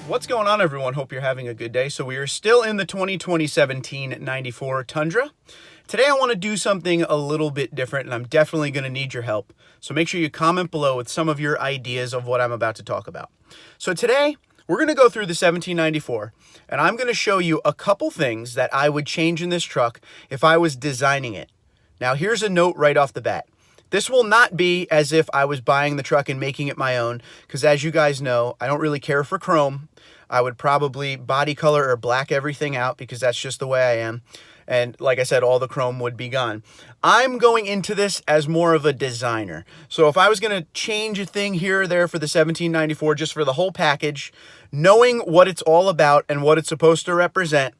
What's going on, everyone? Hope you're having a good day. So we are still in the 2020-17-94 Tundra. Today I want to do something a little bit different, and I'm definitely going to need your help. So make sure you comment below with some of your ideas of what I'm about to talk about. So today we're going to go through the 1794, and I'm going to show you a couple things that I would change in this truck if I was designing it. Now here's a note right off the bat. This will not be as if I was buying the truck and making it my own, because as you guys know, I don't really care for chrome. I would probably body color or black everything out because that's just the way I am. And like I said, all the chrome would be gone. I'm going into this as more of a designer. So if I was going to change a thing here or there for the 1794, just for the whole package, knowing what it's all about and what it's supposed to represent,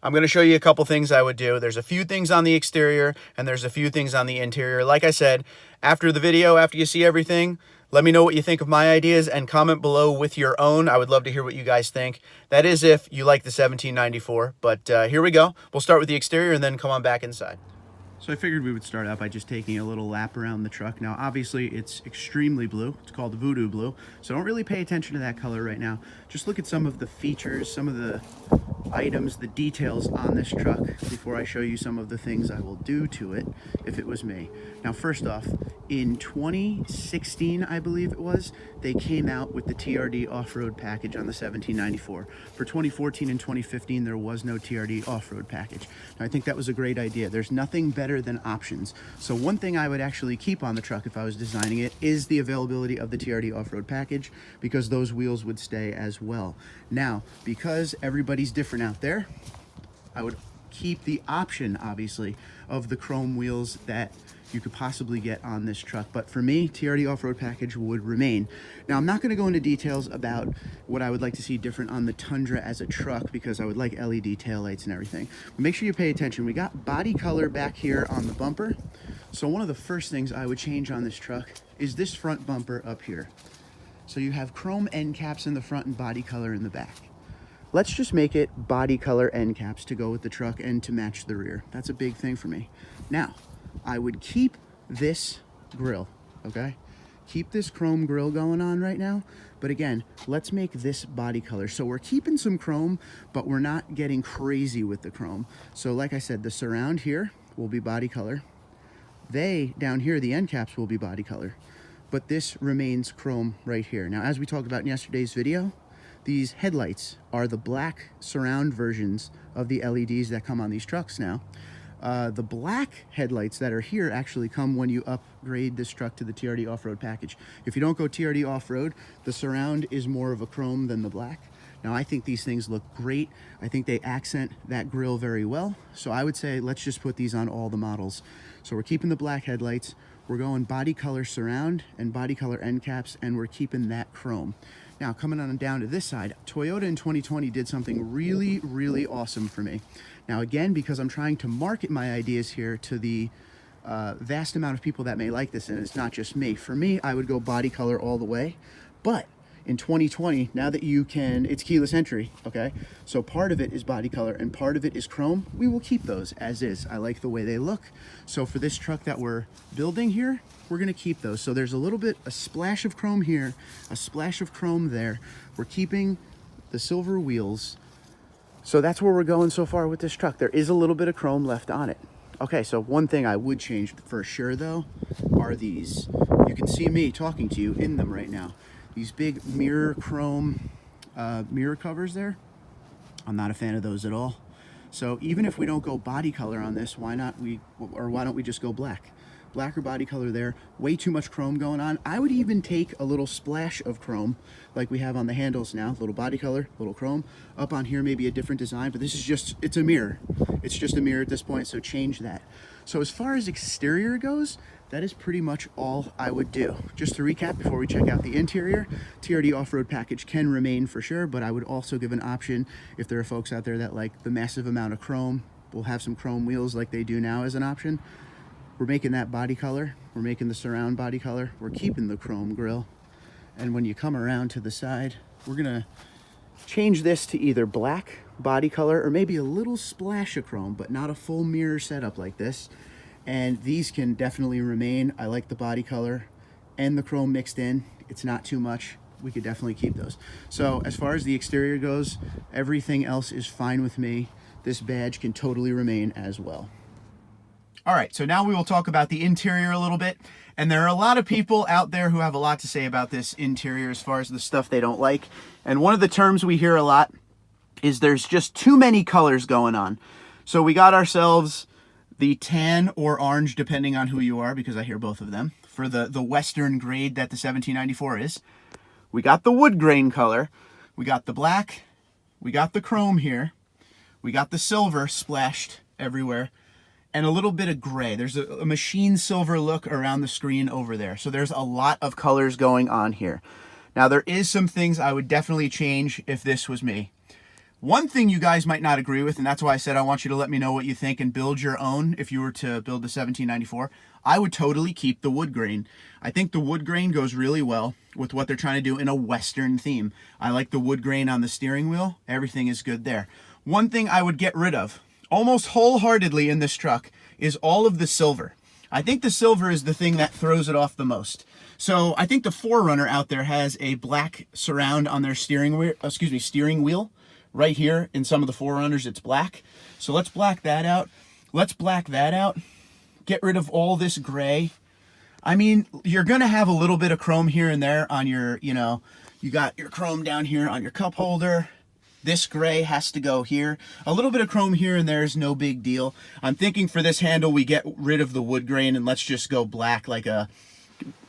I'm going to show you a couple things I would do. There's a few things on the exterior and there's a few things on the interior. Like I said, after the video, after you see everything, let me know what you think of my ideas and comment below with your own. I would love to hear what you guys think. That is if you like the 1794, but here we go. We'll start with the exterior and then come on back inside. So I figured we would start out by just taking a little lap around the truck. Now, obviously, it's extremely blue. It's called voodoo blue. So don't really pay attention to that color right now. Just look at some of the features, some of the items, the details on this truck before I show you some of the things I will do to it if it was me. Now, first off, in 2016, I believe it was, they came out with the TRD off-road package on the 1794. For 2014 and 2015, there was no TRD off-road package. Now, I think that was a great idea. There's nothing better than options. So one thing I would actually keep on the truck if I was designing it is the availability of the TRD off-road package, because those wheels would stay as well. Now, because everybody's different out there, I would keep the option, obviously, of the chrome wheels that you could possibly get on this truck. But for me, TRD off-road package would remain. Now, I'm not going to go into details about what I would like to see different on the Tundra as a truck, because I would like LED taillights and everything. But make sure you pay attention. We got body color back here on the bumper. So one of the first things I would change on this truck is this front bumper up here. So you have chrome end caps in the front and body color in the back. Let's just make it body color end caps to go with the truck and to match the rear. That's a big thing for me. Now, I would keep this grill, okay? Keep this chrome grill going on right now. But again, let's make this body color. So we're keeping some chrome, but we're not getting crazy with the chrome. So like I said, the surround here will be body color. Down here, the end caps will be body color. But this remains chrome right here. Now, as we talked about in yesterday's video, these headlights are the black surround versions of the LEDs that come on these trucks now. The black headlights that are here actually come when you upgrade this truck to the TRD off-road package. If you don't go TRD off-road, the surround is more of a chrome than the black. Now, I think these things look great. I think they accent that grille very well. So I would say let's just put these on all the models. So we're keeping the black headlights. We're going body color surround and body color end caps, and we're keeping that chrome. Now, coming on down to this side, Toyota in 2020 did something really, really awesome for me. Now, again, because I'm trying to market my ideas here to the vast amount of people that may like this, and it's not just me. For me, I would go body color all the way. But in 2020, now that you can, it's keyless entry, okay? So part of it is body color and part of it is chrome. We will keep those as is. I like the way they look. So for this truck that we're building here, we're gonna keep those. So there's a splash of chrome here, a splash of chrome there. We're keeping the silver wheels. So that's where we're going so far with this truck. There is a little bit of chrome left on it. Okay, so one thing I would change for sure though are these. You can see me talking to you in them right now. These big mirror chrome mirror covers there, I'm not a fan of those at all. So even if we don't go body color on this, why don't we just go black? Blacker body color there, way too much chrome going on. I would even take a little splash of chrome like we have on the handles now, little body color, little chrome. Up on here, maybe a different design, but this is just, it's a mirror. It's just a mirror at this point, so change that. So as far as exterior goes, that is pretty much all I would do. Just to recap before we check out the interior, TRD off-road package can remain for sure, but I would also give an option if there are folks out there that like the massive amount of chrome. We'll have some chrome wheels like they do now as an option. We're making that body color. We're making the surround body color. We're keeping the chrome grille. And when you come around to the side, we're gonna change this to either black body color or maybe a little splash of chrome, but not a full mirror setup like this. And these can definitely remain. I like the body color and the chrome mixed in. It's not too much. we could definitely keep those. So as far as the exterior goes, everything else is fine with me. This badge can totally remain as well. All right, so now we will talk about the interior a little bit. And there are a lot of people out there who have a lot to say about this interior as far as the stuff they don't like. And one of the terms we hear a lot is there's just too many colors going on. So we got ourselves the tan or orange, depending on who you are, because I hear both of them, for the Western grade that the 1794 is. We got the wood grain color. We got the black. We got the chrome here. We got the silver splashed everywhere. And a little bit of gray. There's a machine silver look around the screen over there. So there's a lot of colors going on here. Now there is some things I would definitely change if this was me. One thing you guys might not agree with, and that's why I said I want you to let me know what you think and build your own if you were to build the 1794. I would totally keep the wood grain. I think the wood grain goes really well with what they're trying to do in a Western theme. I like the wood grain on the steering wheel. Everything is good there. One thing I would get rid of, almost wholeheartedly in this truck, is all of the silver. I think the silver is the thing that throws it off the most. So I think the 4Runner out there has a black surround on their steering wheel. Right here in some of the 4Runners, it's black. So let's black that out. Let's black that out. Get rid of all this gray. I mean, you're going to have a little bit of chrome here and there on your, you got your chrome down here on your cup holder. This gray has to go here. A little bit of chrome here and there is no big deal. I'm thinking for this handle, we get rid of the wood grain and let's just go black like a...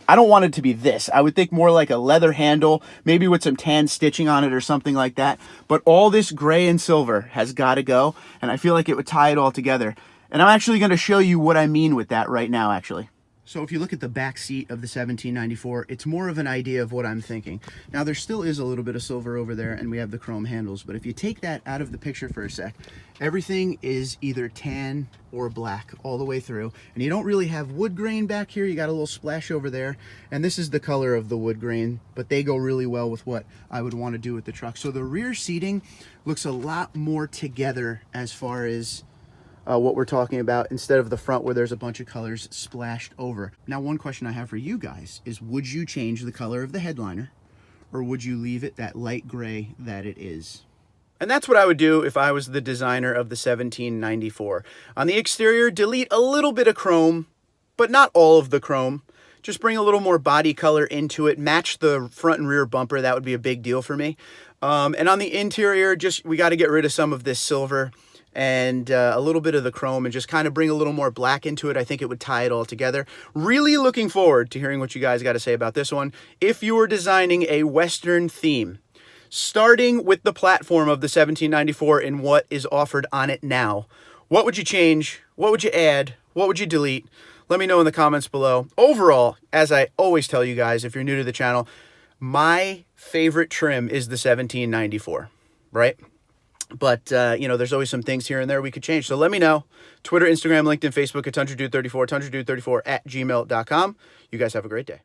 I don't want it to be this. I would think more like a leather handle, maybe with some tan stitching on it or something like that. But all this gray and silver has got to go, and I feel like it would tie it all together. And I'm actually going to show you what I mean with that right now, actually. So if you look at the back seat of the 1794, it's more of an idea of what I'm thinking. Now there still is a little bit of silver over there and we have the chrome handles, but if you take that out of the picture for a sec, everything is either tan or black all the way through. And you don't really have wood grain back here. You got a little splash over there. And this is the color of the wood grain, but they go really well with what I would want to do with the truck. So the rear seating looks a lot more together as far as what we're talking about, instead of the front where there's a bunch of colors splashed over. Now, one question I have for you guys is, would you change the color of the headliner, or would you leave it that light gray that it is? And that's what I would do if I was the designer of the 1794. On the exterior, delete a little bit of chrome, but not all of the chrome. Just bring a little more body color into it, match the front and rear bumper. That would be a big deal for me. And on the interior, we got to get rid of some of this silver and a little bit of the chrome and just kind of bring a little more black into it. I think it would tie it all together. Really looking forward to hearing what you guys got to say about this one. If you were designing a Western theme, starting with the platform of the 1794 and what is offered on it now, what would you change? What would you add? What would you delete? Let me know in the comments below. Overall, as I always tell you guys, if you're new to the channel, my favorite trim is the 1794, right? But, there's always some things here and there we could change. So let me know. Twitter, Instagram, LinkedIn, Facebook at TundraDude34, TundraDude34 at gmail.com. You guys have a great day.